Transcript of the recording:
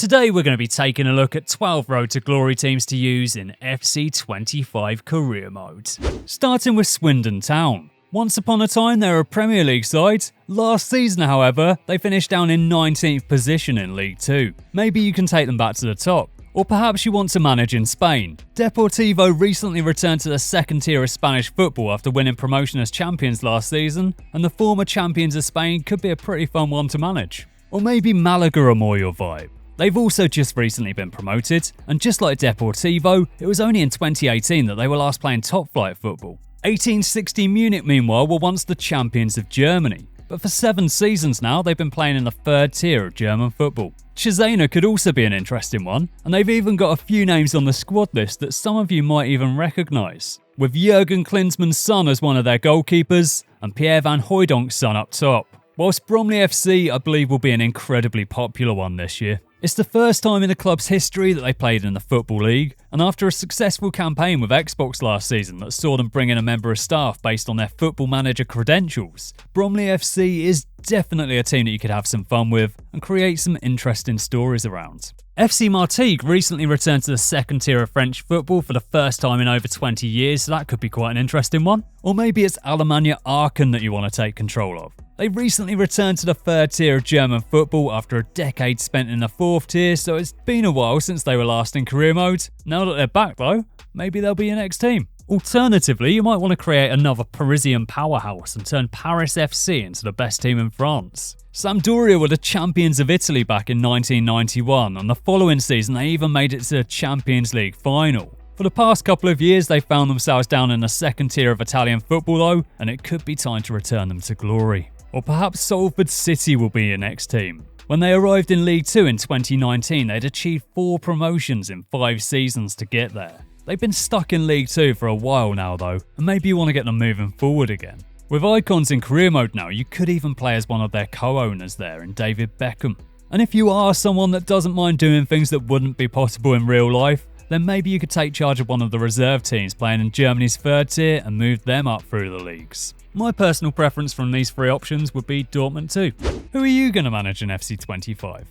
Today we're going to be taking a look at 12 Road to Glory teams to use in FC25 career mode. Starting with Swindon Town. Once upon a time they were a Premier League side. Last season, however, they finished down in 19th position in League 2. Maybe you can take them back to the top. Or perhaps you want to manage in Spain. Deportivo recently returned to the second tier of Spanish football after winning promotion as champions last season, and the former champions of Spain could be a pretty fun one to manage. Or maybe Malaga are more your vibe. They've also just recently been promoted, and just like Deportivo, it was only in 2018 that they were last playing top flight football. 1860 Munich, meanwhile, were once the champions of Germany, but for 7 seasons now they've been playing in the third tier of German football. Cesena could also be an interesting one, and they've even got a few names on the squad list that some of you might even recognise, with Jurgen Klinsmann's son as one of their goalkeepers, and Pierre van Hooydonk's son up top. Whilst Bromley FC, I believe, will be an incredibly popular one this year. It's the first time in the club's history that they played in the Football League, and after a successful campaign with Xbox last season that saw them bring in a member of staff based on their Football Manager credentials, Bromley FC is definitely a team that you could have some fun with and create some interesting stories around. FC Martigues recently returned to the second tier of French football for the first time in over 20 years, so that could be quite an interesting one. Or maybe it's Alemannia Aachen that you want to take control of. They recently returned to the third tier of German football after a decade spent in the fourth tier, so it's been a while since they were last in career mode. Now that they're back though, maybe they'll be your next team. Alternatively, you might want to create another Parisian powerhouse and turn Paris FC into the best team in France. Sampdoria were the champions of Italy back in 1991, and the following season they even made it to the Champions League final. For the past couple of years they found themselves down in the second tier of Italian football though, and it could be time to return them to glory. Or perhaps Salford City will be your next team. When they arrived in League 2 in 2019, they'd achieved 4 promotions in 5 seasons to get there. They've been stuck in League 2 for a while now though, and maybe you want to get them moving forward again. With icons in career mode now, you could even play as one of their co-owners there in David Beckham. And if you are someone that doesn't mind doing things that wouldn't be possible in real life, then maybe you could take charge of one of the reserve teams playing in Germany's third tier and move them up through the leagues. My personal preference from these 3 options would be Dortmund 2. Who are you going to manage in FC25?